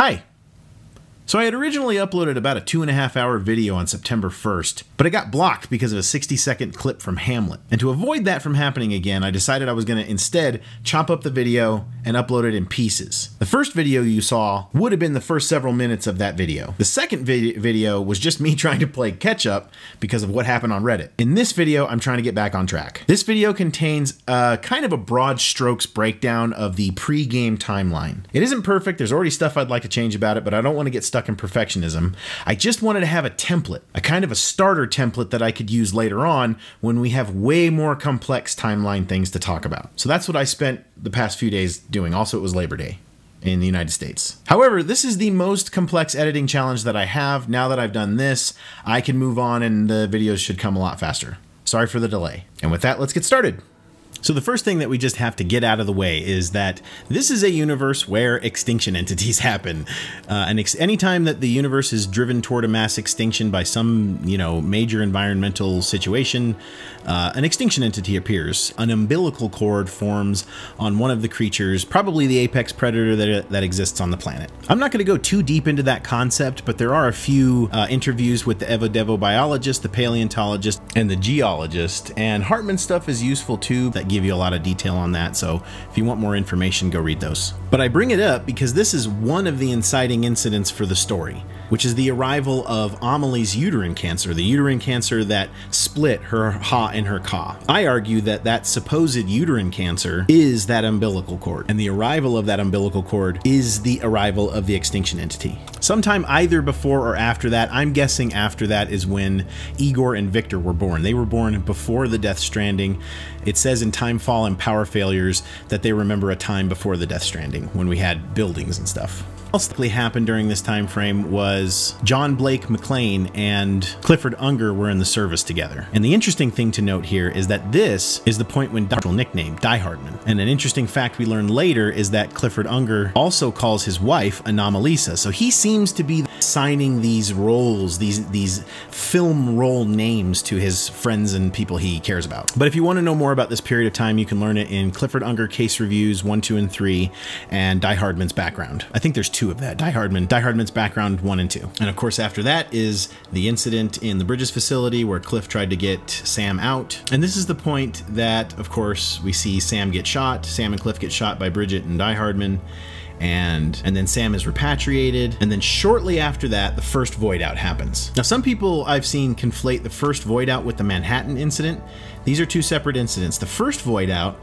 Hi! So I had originally uploaded about a 2.5-hour video on September 1st, but it got blocked because of a 60-second clip from Hamlet. And to avoid that from happening again, I decided I was going to instead chop up the video and upload it in pieces. The first video you saw would have been the first several minutes of that video. The second video was just me trying to play catch up because of what happened on Reddit. In this video, I'm trying to get back on track. This video contains kind of a broad strokes breakdown of the pre-game timeline. It isn't perfect, there's already stuff I'd like to change about it, but I don't want to get stuck in perfectionism. I just wanted to have a template, a kind of a starter template that I could use later on when we have way more complex timeline things to talk about. So that's what I spent the past few days doing. Also, it was Labor Day in the United States. However, this is the most complex editing challenge that I have. Now that I've done this, I can move on and the videos should come a lot faster. Sorry for the delay. And with that, let's get started. So the first thing that we just have to get out of the way is that this is a universe where extinction entities happen. Anytime that the universe is driven toward a mass extinction by some, major environmental situation, an extinction entity appears. An umbilical cord forms on one of the creatures, probably the apex predator that exists on the planet. I'm not going to go too deep into that concept, but there are a few interviews with the Evo biologist, the paleontologist, and the geologist, and Hartman's stuff is useful too, that give you a lot of detail on that, so if you want more information, go read those. But I bring it up because this is one of the inciting incidents for the story, which is the arrival of Amelie's uterine cancer, the uterine cancer that split her ha and her ka. I argue that that supposed uterine cancer is that umbilical cord, and the arrival of that umbilical cord is the arrival of the extinction entity. Sometime either before or after that, I'm guessing after that is when Igor and Victor were born. They were born before the Death Stranding. It says in Timefall and Power Failures that they remember a time before the Death Stranding when we had buildings and stuff. What else happened during this time frame was John Blake McLean and Clifford Unger were in the service together. And the interesting thing to note here is that this is the point when nickname Die Hardman. And an interesting fact we learn later is that Clifford Unger also calls his wife Anomalisa. So he seems to be assigning these roles, these film role names to his friends and people he cares about. But if you want to know more about this period of time, you can learn it in Clifford Unger case reviews 1, 2, and 3, and Die Hardman's background. I think there's 2 of that, Die Hardman's background 1 and 2. And of course after that is the incident in the Bridges facility where Cliff tried to get Sam out. And this is the point that, of course, we see Sam get shot. Sam and Cliff get shot by Bridget and Die Hardman. And then Sam is repatriated, and then shortly after that, the first void out happens. Now, some people I've seen conflate the first void out with the Manhattan incident. These are 2 separate incidents. The first void out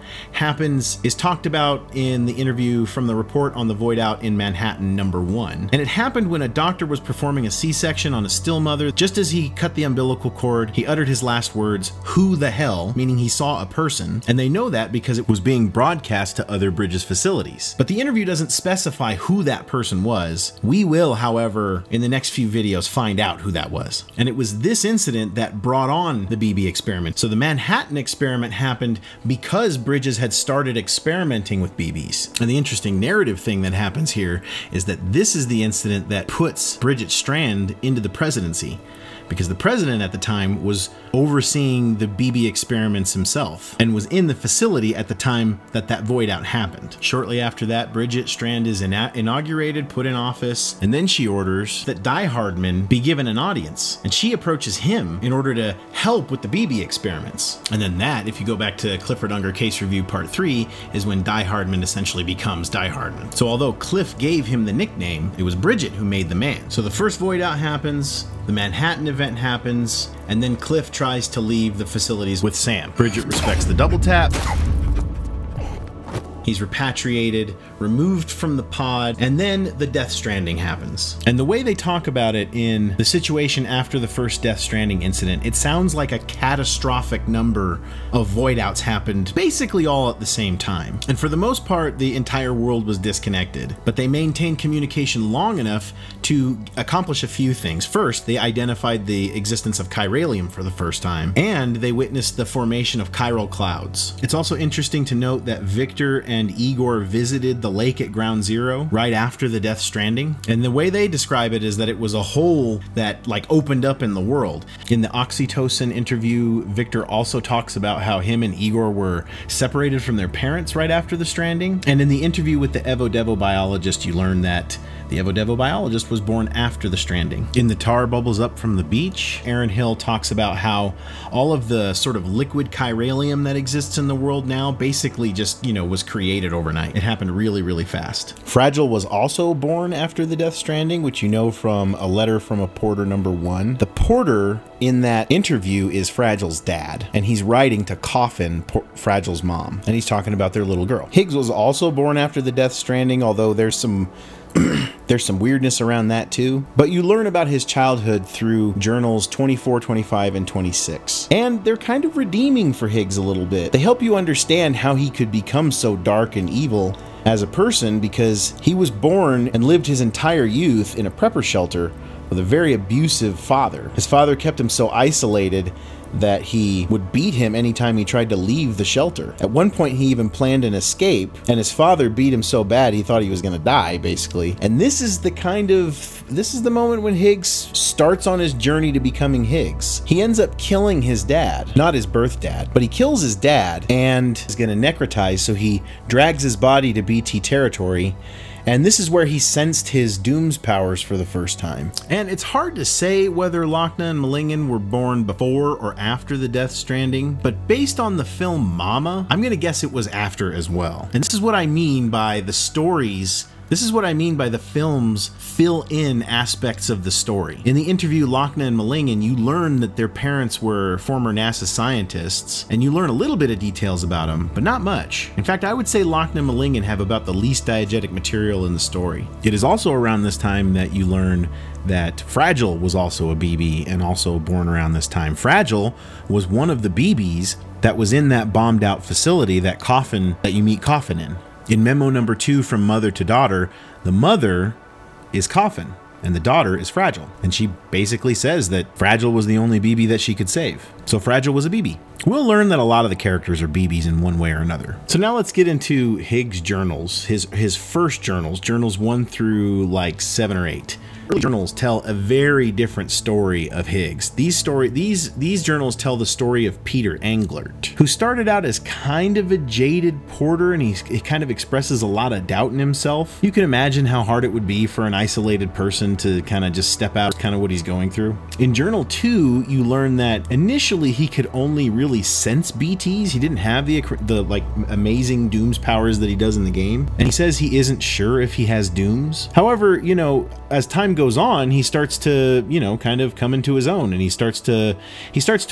is talked about in the interview from the report on the void out in Manhattan #1. And it happened when a doctor was performing a C-section on a still mother. Just as he cut the umbilical cord, he uttered his last words, "Who the hell?" meaning he saw a person. And they know that because it was being broadcast to other Bridges facilities. But the interview doesn't specify who that person was. We will, however, in the next few videos find out who that was. And it was this incident that brought on the BB experiment. So the Manhattan experiment happened because Bridges had started experimenting with BBs. And the interesting narrative thing that happens here is that this is the incident that puts Bridget Strand into the presidency, because the president at the time was overseeing the BB experiments himself and was in the facility at the time that that void out happened. Shortly after that, Bridget Strand is inaugurated, put in office, and then she orders that Die Hardman be given an audience, and she approaches him in order to help with the BB experiments. And then that, if you go back to Clifford Unger Case Review Part 3, is when Die Hardman essentially becomes Die Hardman. So although Cliff gave him the nickname, it was Bridget who made the man. So the first void out happens, the Manhattan event happens, and then Cliff tries to leave the facilities with Sam. Bridget respects the double tap. He's repatriated, removed from the pod, and then the Death Stranding happens. And the way they talk about it in the situation after the first Death Stranding incident, it sounds like a catastrophic number of void outs happened basically all at the same time. And for the most part, the entire world was disconnected, but they maintained communication long enough to accomplish a few things. First, they identified the existence of chiralium for the first time, and they witnessed the formation of chiral clouds. It's also interesting to note that Victor and Igor visited the lake at Ground Zero right after the Death Stranding, and the way they describe it is that it was a hole that opened up in the world. In the Oxytocin interview, Victor also talks about how him and Igor were separated from their parents right after the Stranding, and in the interview with the Evo biologist, you learn that The Evo-Devo biologist was born after the Stranding. In the tar bubbles up from the beach, Aaron Hill talks about how all of the sort of liquid chiralium that exists in the world now basically just, was created overnight. It happened really, really fast. Fragile was also born after the Death Stranding, which you know from a letter from a porter number 1. The porter in that interview is Fragile's dad, and he's writing to Coffin, Fragile's mom, and he's talking about their little girl. Higgs was also born after the Death Stranding, although there's some weirdness around that too. But you learn about his childhood through journals 24, 25, and 26. And they're kind of redeeming for Higgs a little bit. They help you understand how he could become so dark and evil as a person, because he was born and lived his entire youth in a prepper shelter with a very abusive father. His father kept him so isolated that he would beat him anytime he tried to leave the shelter. At one point, he even planned an escape, and his father beat him so bad he thought he was gonna die, basically. And this is the moment when Higgs starts on his journey to becoming Higgs. He ends up killing his dad, not his birth dad, but he kills his dad and is gonna necrotize, so he drags his body to BT territory. And this is where he sensed his Doom's powers for the first time. And it's hard to say whether Lochner and Malingen were born before or after the Death Stranding, but based on the film Mama, I'm gonna guess it was after as well. And this is what I mean by the stories. This is what I mean by the films fill in aspects of the story. In the interview Lochner and Malingen, you learn that their parents were former NASA scientists, and you learn a little bit of details about them, but not much. In fact, I would say Lochner and Malingen have about the least diegetic material in the story. It is also around this time that you learn that Fragile was also a BB and also born around this time. Fragile was one of the BBs that was in that bombed out facility that you meet Coffin in. In memo number 2 from mother to daughter, the mother is Coffin and the daughter is Fragile. And she basically says that Fragile was the only BB that she could save. So Fragile was a BB. We'll learn that a lot of the characters are BBs in one way or another. So now let's get into Higgs' journals, his first journals 1 through like 7 or 8. Early journals tell a very different story of Higgs. These journals tell the story of Peter Englert, who started out as kind of a jaded porter, and he kind of expresses a lot of doubt in himself. You can imagine how hard it would be for an isolated person to kind of just step out, kind of what he's going through. In journal 2, you learn that initially he could only really sense BTs. He didn't have the like amazing Doom's powers that he does in the game, and he says he isn't sure if he has Dooms. However, as time goes on, he starts to, kind of come into his own, and he starts to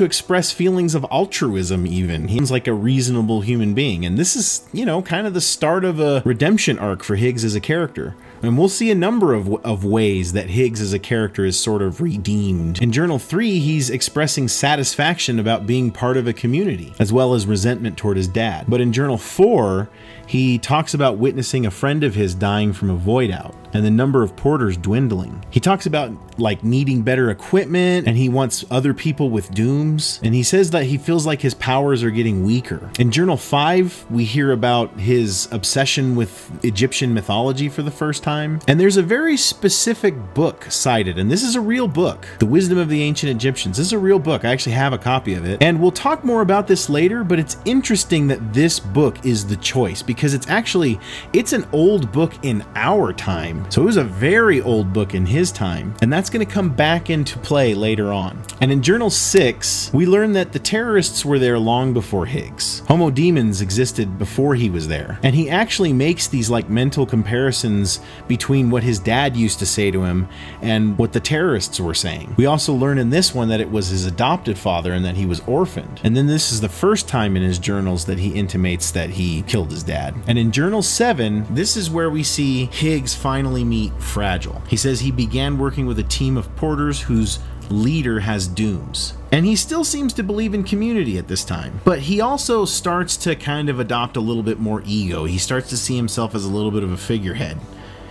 express feelings of altruism even. He's like a reasonable human being, and this is, kind of the start of a redemption arc for Higgs as a character. And we'll see a number of ways that Higgs as a character is sort of redeemed. In Journal 3, he's expressing satisfaction about being part of a community, as well as resentment toward his dad. But in Journal 4, he talks about witnessing a friend of his dying from a void out, and the number of porters dwindling. He talks about like needing better equipment, and he wants other people with Dooms, and he says that he feels like his powers are getting weaker. In Journal 5, we hear about his obsession with Egyptian mythology for the first time, and there's a very specific book cited, and this is a real book, The Wisdom of the Ancient Egyptians. This is a real book. I actually have a copy of it, and we'll talk more about this later, but it's interesting that this book is the choice, because it's an old book in our time. So it was a very old book in his time, and that's going to come back into play later on. And in Journal 6, we learn that the terrorists were there long before Higgs. Homo demens existed before he was there, and he actually makes these like mental comparisons between what his dad used to say to him and what the terrorists were saying. We also learn in this one that it was his adopted father and that he was orphaned. And then this is the first time in his journals that he intimates that he killed his dad. And in Journal 7, this is where we see Higgs finally meet Fragile. He says he began working with a team of porters whose leader has Dooms. And he still seems to believe in community at this time. But he also starts to kind of adopt a little bit more ego. He starts to see himself as a little bit of a figurehead.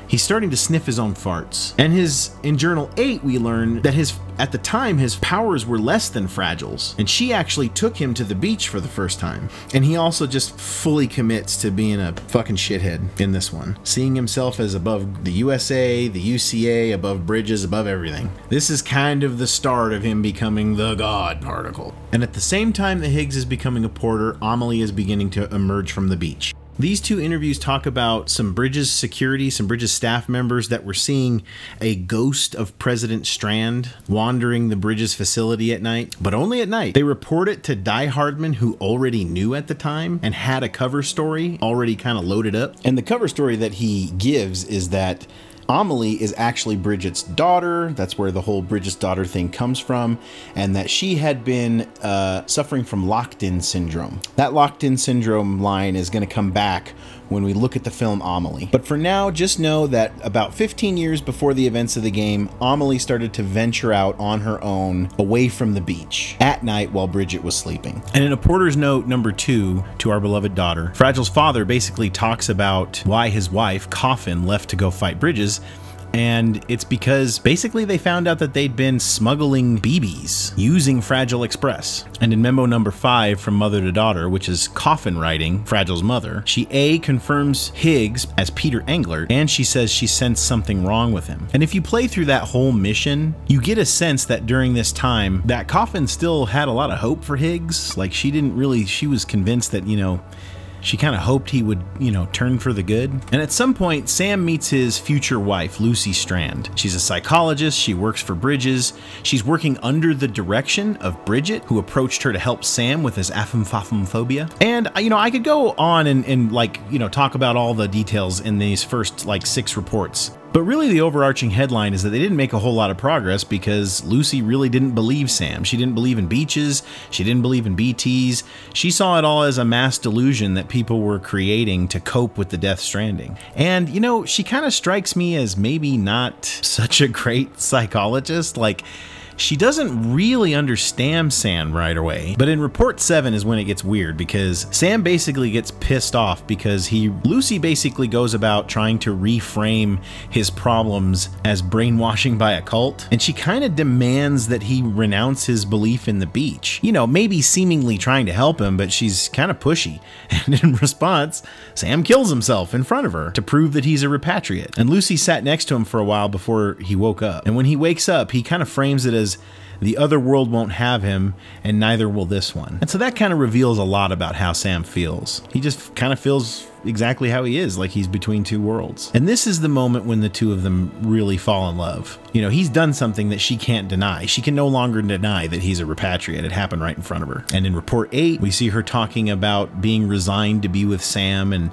He's starting to sniff his own farts. And in Journal 8, we learn that at the time, his powers were less than Fragile's. And she actually took him to the beach for the first time. And he also just fully commits to being a fucking shithead in this one. Seeing himself as above the USA, the UCA, above bridges, above everything. This is kind of the start of him becoming the God particle. And at the same time that Higgs is becoming a porter, Amelie is beginning to emerge from the beach. These two interviews talk about some Bridges security, some Bridges staff members that were seeing a ghost of President Strand wandering the Bridges facility at night, but only at night. They report it to Die Hardman, who already knew at the time and had a cover story already kind of loaded up. And the cover story that he gives is that Amelie is actually Bridget's daughter. That's where the whole Bridget's daughter thing comes from, and that she had been suffering from locked-in syndrome. That locked-in syndrome line is going to come back when we look at the film Amelie. But for now, just know that about 15 years before the events of the game, Amelie started to venture out on her own away from the beach at night while Bridget was sleeping. And in a Porter's Note number 2 to our beloved daughter, Fragile's father basically talks about why his wife, Coffin, left to go fight Bridges. And it's because basically they found out that they'd been smuggling BBs using Fragile Express. And in memo number 5 from mother to daughter, which is Coffin writing, Fragile's mother, she A, confirms Higgs as Peter Englert, and she says she sensed something wrong with him. And if you play through that whole mission, you get a sense that during this time, that Coffin still had a lot of hope for Higgs. Like she was convinced that, you know, she kind of hoped he would, you know, turn for the good. And at some point, Sam meets his future wife, Lucy Strand. She's a psychologist. She works for Bridges. She's working under the direction of Bridget, who approached her to help Sam with his aphophobia. And, you know, I could go on and like, you know, talk about all the details in these first like 6 reports. But really the overarching headline is that they didn't make a whole lot of progress because Lucy really didn't believe Sam. She didn't believe in beaches. She didn't believe in BTs. She saw it all as a mass delusion that people were creating to cope with the Death Stranding. And, you know, she kind of strikes me as maybe not such a great psychologist. Like, she doesn't really understand Sam right away. But in report 7 is when it gets weird, because Sam basically gets pissed off because Lucy basically goes about trying to reframe his problems as brainwashing by a cult, and she kind of demands that he renounce his belief in the beach. You know, maybe seemingly trying to help him, but she's kind of pushy. And in response, Sam kills himself in front of her to prove that he's a repatriate. And Lucy sat next to him for a while before he woke up. And when he wakes up, he kind of frames it as the other world won't have him, and neither will this one. And so that kind of reveals a lot about how Sam feels. He just kind of feels exactly how he is, like he's between two worlds. And this is the moment when the two of them really fall in love. You know, he's done something that she can't deny. She can no longer deny that he's a repatriate. It happened right in front of her. And in report 8, we see her talking about being resigned to be with Sam, and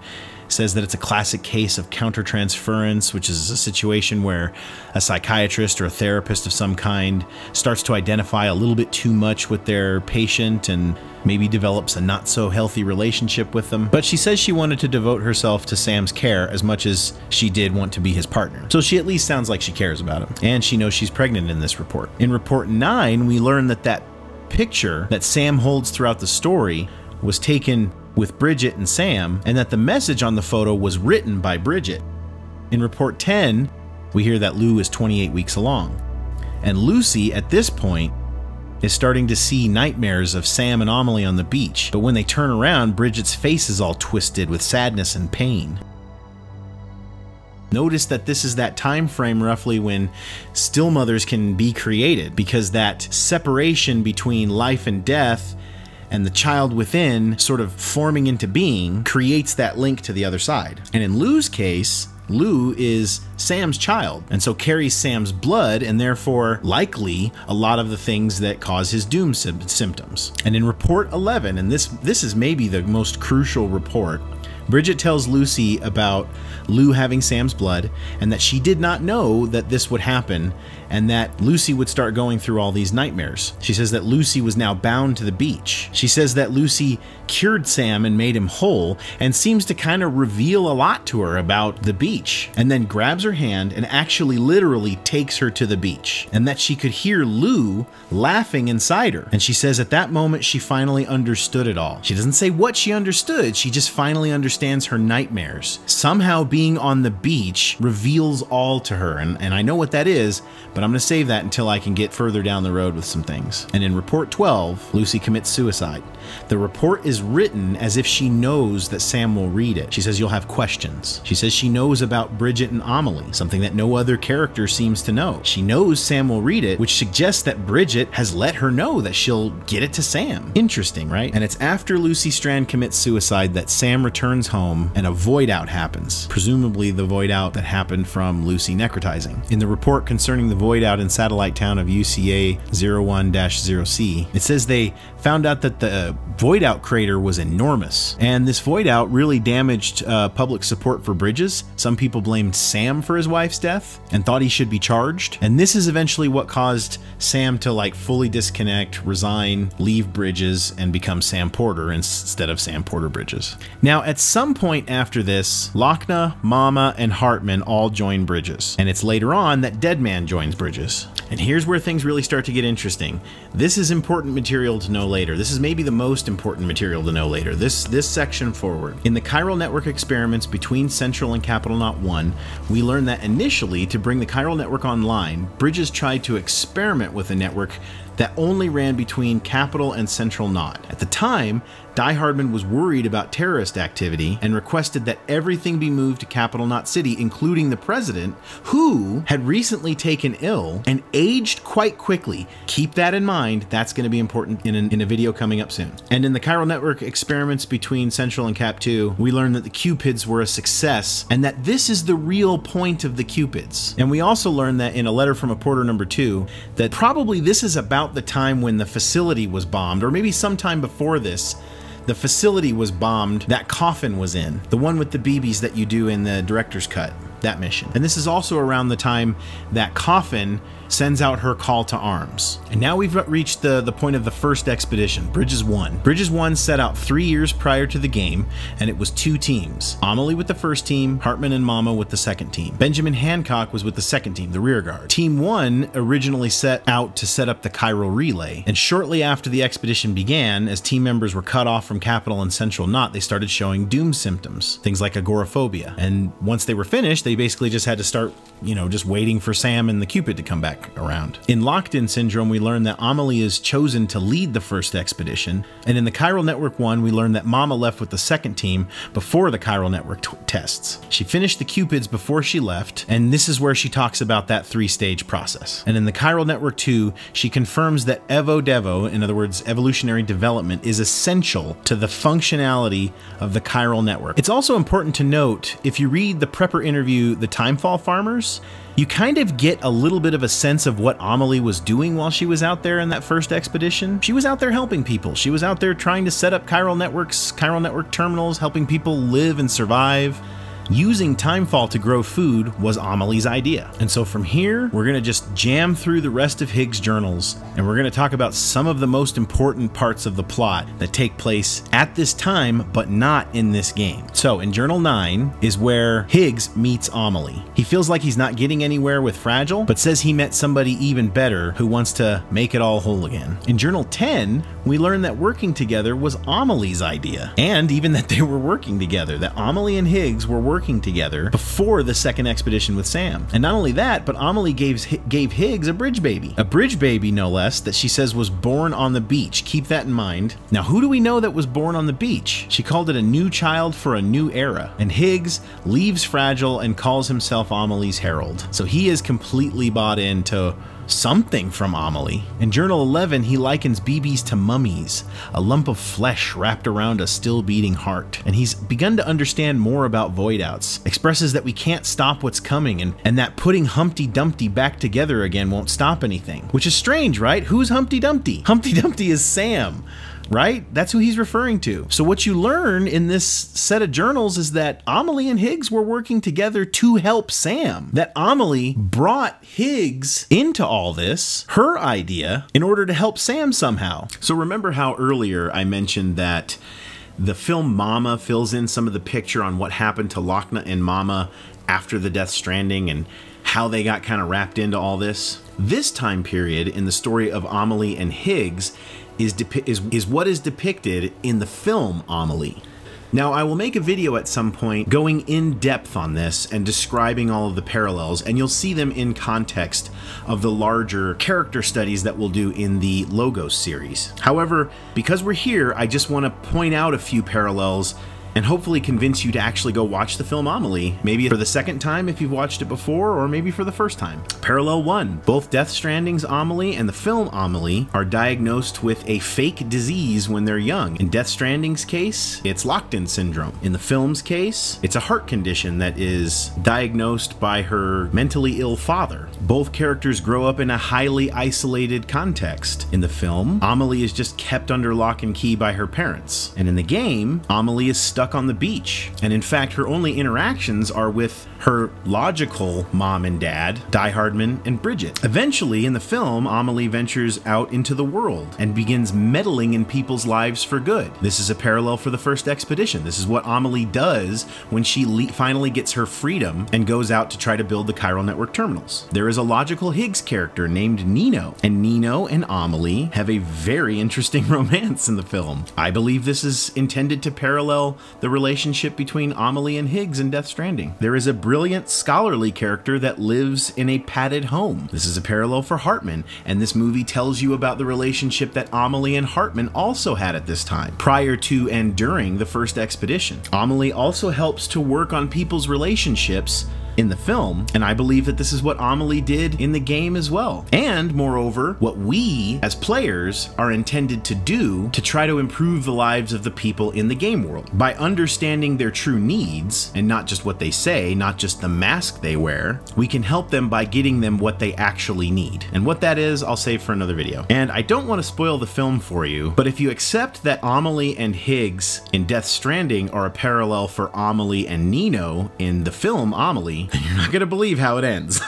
says that it's a classic case of countertransference, which is a situation where a psychiatrist or a therapist of some kind starts to identify a little bit too much with their patient and maybe develops a not so healthy relationship with them. But she says she wanted to devote herself to Sam's care as much as she did want to be his partner. So she at least sounds like she cares about him. And she knows she's pregnant in this report. In report 9, we learn that that picture that Sam holds throughout the story was taken with Bridget and Sam, and that the message on the photo was written by Bridget. In report 10, we hear that Lou is 28 weeks along. And Lucy, at this point, is starting to see nightmares of Sam and Amelie on the beach. But when they turn around, Bridget's face is all twisted with sadness and pain. Notice that this is that time frame roughly when still mothers can be created, because that separation between life and death and the child within sort of forming into being creates that link to the other side. And in Lou's case, Lou is Sam's child, and so carries Sam's blood, and therefore likely a lot of the things that cause his doom symptoms. And in report 11, and this is maybe the most crucial report, Bridget tells Lucy about Lou having Sam's blood, and that she did not know that this would happen, and that Lucy would start going through all these nightmares. She says that Lucy was now bound to the beach. She says that Lucy cured Sam and made him whole, and seems to kind of reveal a lot to her about the beach, and then grabs her hand and actually literally takes her to the beach, and that she could hear Lou laughing inside her. And she says at that moment she finally understood it all. She doesn't say what she understood, she just finally understands her nightmares. Somehow being on the beach reveals all to her, and I know what that is, but I'm going to save that until I can get further down the road with some things. And in report 12, Lucy commits suicide. The report is written as if she knows that Sam will read it. She says you'll have questions. She says she knows about Bridget and Amelie, something that no other character seems to know. She knows Sam will read it, which suggests that Bridget has let her know that she'll get it to Sam. Interesting, right? And it's after Lucy Strand commits suicide that Sam returns Jones' home and a void out happens, presumably the void out that happened from Lucy necrotizing. In the report concerning the void out in satellite town of UCA 01-0C, it says they found out that the void out crater was enormous, and this void out really damaged public support for Bridges. Some people blamed Sam for his wife's death and thought he should be charged, and this is eventually what caused Sam to like fully disconnect, resign, leave Bridges, and become Sam Porter instead of Sam Porter Bridges. Now, at some point after this, Lochner, Mama, and Hartman all join Bridges, and it's later on that Deadman joins Bridges. And here's where things really start to get interesting. This is important material to know later. This is maybe the most important material to know later. This section forward. In the chiral network experiments between Central and Capital Knot 1, we learn that initially, to bring the chiral network online, Bridges tried to experiment with a network that only ran between Capital and Central Knot. At the time, Die Hardman was worried about terrorist activity and requested that everything be moved to Capital Knot City, including the president, who had recently taken ill and aged quite quickly. Keep that in mind. That's going to be important in a video coming up soon. And in the chiral network experiments between Central and Cap 2, we learned that the Cupids were a success and that this is the real point of the Cupids. And we also learned that in a letter from a Porter number 2, that probably this is about the time when the facility was bombed, or maybe sometime before this. The facility was bombed that Coffin was in, the one with the BBs that you do in the director's cut, that mission. And this is also around the time that Coffin sends out her call to arms. And now we've reached the point of the first expedition, Bridges 1. Bridges 1 set out 3 years prior to the game, and it was 2 teams. Amelie with the first team, Hartman and Mama with the second team. Benjamin Hancock was with the second team, the rear guard. Team 1 originally set out to set up the chiral relay, and shortly after the expedition began, as team members were cut off from Capital and Central Knot, they started showing doom symptoms, things like agoraphobia. And once they were finished, they basically just had to start, just waiting for Sam and the Cupid to come back around. In Locked-In Syndrome, we learned that Amelie is chosen to lead the first expedition, and in the Chiral Network 1, we learned that Mama left with the second team before the Chiral Network tests. She finished the Cupids before she left, and this is where she talks about that 3-stage process. And in the Chiral Network 2, she confirms that Evo-Devo, in other words, evolutionary development, is essential to the functionality of the chiral network. It's also important to note, if you read the prepper interview, The Timefall Farmers, you kind of get a little bit of a sense of what Amelie was doing while she was out there in that first expedition. She was out there helping people. She was out there trying to set up chiral networks, chiral network terminals, helping people live and survive. Using Timefall to grow food was Amelie's idea. And so from here, we're going to just jam through the rest of Higgs' journals, and we're going to talk about some of the most important parts of the plot that take place at this time, but not in this game. So in Journal 9 is where Higgs meets Amelie. He feels like he's not getting anywhere with Fragile, but says he met somebody even better who wants to make it all whole again. In Journal 10, we learn that working together was Amelie's idea, and even that they were working together, that Amelie and Higgs were working together before the second expedition with Sam. And not only that, but Amelie gave Higgs a bridge baby no less, that she says was born on the beach. Keep that in mind. Now, who do we know that was born on the beach? She called it a new child for a new era, and Higgs leaves Fragile and calls himself Amelie's herald. So he is completely bought into something from Amelie. In Journal 11, he likens BBs to mummies, a lump of flesh wrapped around a still beating heart. And he's begun to understand more about void outs, expresses that we can't stop what's coming, and that putting Humpty Dumpty back together again won't stop anything. Which is strange, right? Who's Humpty Dumpty? Humpty Dumpty is Sam, right? That's who he's referring to. So what you learn in this set of journals is that Amelie and Higgs were working together to help Sam. That Amelie brought Higgs into all this, her idea, in order to help Sam somehow. So remember how earlier I mentioned that the film Mama fills in some of the picture on what happened to Lochner and Mama after the Death Stranding and how they got kind of wrapped into all this? This time period in the story of Amelie and Higgs is what is depicted in the film Amelie. Now, I will make a video at some point going in depth on this and describing all of the parallels, and you'll see them in context of the larger character studies that we'll do in the Logos series. However, because we're here, I just want to point out a few parallels and hopefully convince you to actually go watch the film Amelie, maybe for the second time if you've watched it before, or maybe for the first time. Parallel 1. Both Death Stranding's Amelie and the film Amelie are diagnosed with a fake disease when they're young. In Death Stranding's case, it's locked-in syndrome. In the film's case, it's a heart condition that is diagnosed by her mentally ill father. Both characters grow up in a highly isolated context. In the film, Amelie is just kept under lock and key by her parents. And in the game, Amelie is stuck on the beach. And in fact, her only interactions are with her logical mom and dad, Die Hardman and Bridget. Eventually, in the film, Amelie ventures out into the world and begins meddling in people's lives for good. This is a parallel for the first expedition. This is what Amelie does when she finally gets her freedom and goes out to try to build the chiral network terminals. There is a logical Higgs character named Nino, and Nino and Amelie have a very interesting romance in the film. I believe this is intended to parallel the relationship between Amelie and Higgs in Death Stranding. There is a brilliant scholarly character that lives in a padded home. This is a parallel for Hartman, and this movie tells you about the relationship that Amelie and Hartman also had at this time, prior to and during the first expedition. Amelie also helps to work on people's relationships in the film, and I believe that this is what Amelie did in the game as well. And moreover, what we as players are intended to do to try to improve the lives of the people in the game world. By understanding their true needs, and not just what they say, not just the mask they wear, we can help them by getting them what they actually need. And what that is, I'll save for another video. And I don't want to spoil the film for you, but if you accept that Amelie and Higgs in Death Stranding are a parallel for Amelie and Nino in the film Amelie, you're not gonna believe how it ends.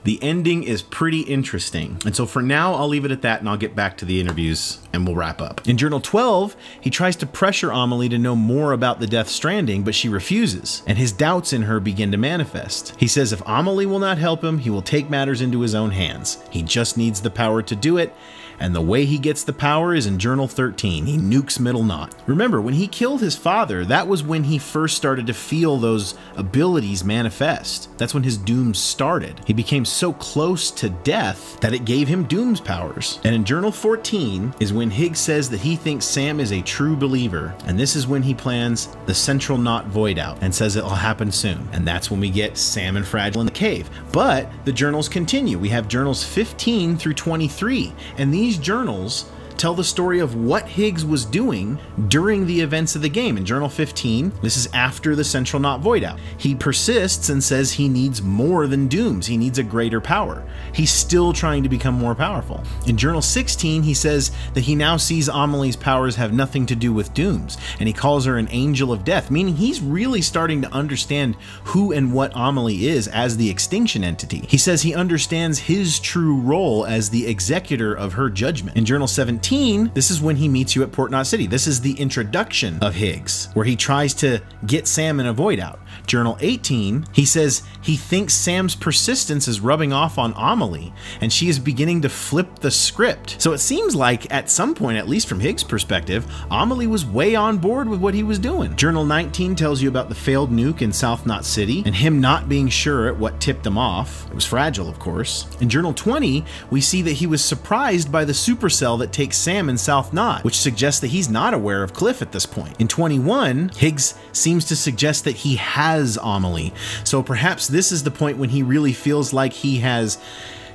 The ending is pretty interesting. And so for now, I'll leave it at that, and I'll get back to the interviews and we'll wrap up. In Journal 12, he tries to pressure Amelie to know more about the Death Stranding, but she refuses, and his doubts in her begin to manifest. He says if Amelie will not help him, he will take matters into his own hands. He just needs the power to do it, and the way he gets the power is in Journal 13. He nukes Middle Knot. Remember, when he killed his father, that was when he first started to feel those abilities manifest. That's when his doom started. He became so close to death that it gave him doom's powers. And in Journal 14 is when Higgs says that he thinks Sam is a true believer, and this is when he plans the Central Knot Void Out and says it'll happen soon. And that's when we get Sam and Fragile in the cave. But the journals continue. We have journals 15 through 23, and these journals tell the story of what Higgs was doing during the events of the game. In Journal 15, this is after the Central Knot Void Out. He persists and says he needs more than dooms. He needs a greater power. He's still trying to become more powerful. In Journal 16, he says that he now sees Amelie's powers have nothing to do with dooms, and he calls her an angel of death, meaning he's really starting to understand who and what Amelie is as the extinction entity. He says he understands his true role as the executor of her judgment. In Journal 17, this is when he meets you at Port Knot City. This is the introduction of Higgs, where he tries to get Sam in a void out. Journal 18, he says he thinks Sam's persistence is rubbing off on Amelie, and she is beginning to flip the script. So it seems like at some point, at least from Higgs' perspective, Amelie was way on board with what he was doing. Journal 19 tells you about the failed nuke in South Knot City, and him not being sure at what tipped him off. It was fragile, of course. In Journal 20, we see that he was surprised by the supercell that takes Sam in South Knot, which suggests that he's not aware of Cliff at this point. In 21, Higgs seems to suggest that he has Amelie, so perhaps this is the point when he really feels like he has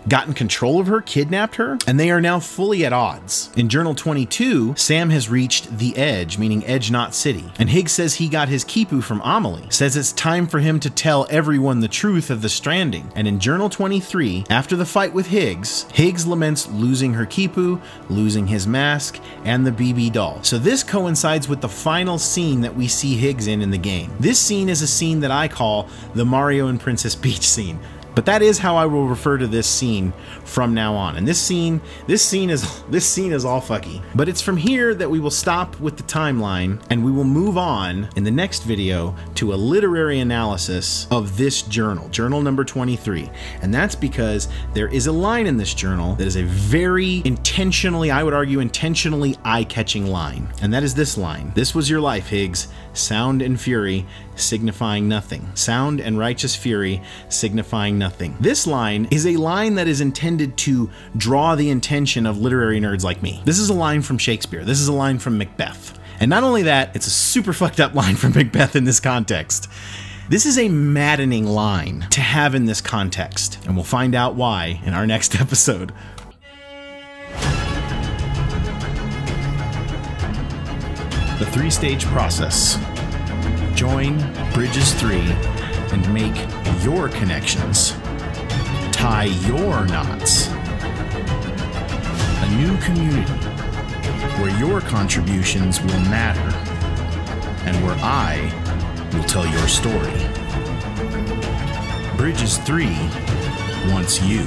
gotten control of her, kidnapped her, and they are now fully at odds. In Journal 22, Sam has reached the edge, meaning Edge Knot City, and Higgs says he got his Kipu from Amelie, says it's time for him to tell everyone the truth of the Stranding. And in Journal 23, after the fight with Higgs, Higgs laments losing her Kipu, losing his mask, and the BB doll. So this coincides with the final scene that we see Higgs in the game. This scene is a scene that I call the Mario and Princess Peach scene. But that is how I will refer to this scene from now on. And this scene is all fucky. But it's from here that we will stop with the timeline, and we will move on in the next video to a literary analysis of this journal, journal number 23. And that's because there is a line in this journal that is a very intentionally, I would argue intentionally eye-catching line. And that is this line: "This was your life, Higgs, sound and fury, signifying nothing. Sound and righteous fury, signifying nothing." This line is a line that is intended to draw the attention of literary nerds like me. This is a line from Shakespeare. This is a line from Macbeth. And not only that, it's a super fucked up line from Macbeth in this context. This is a maddening line to have in this context, and we'll find out why in our next episode. The 3-stage process. Join Bridges 3 and make your connections. Tie your knots. A new community where your contributions will matter and where I will tell your story. Bridges 3 wants you.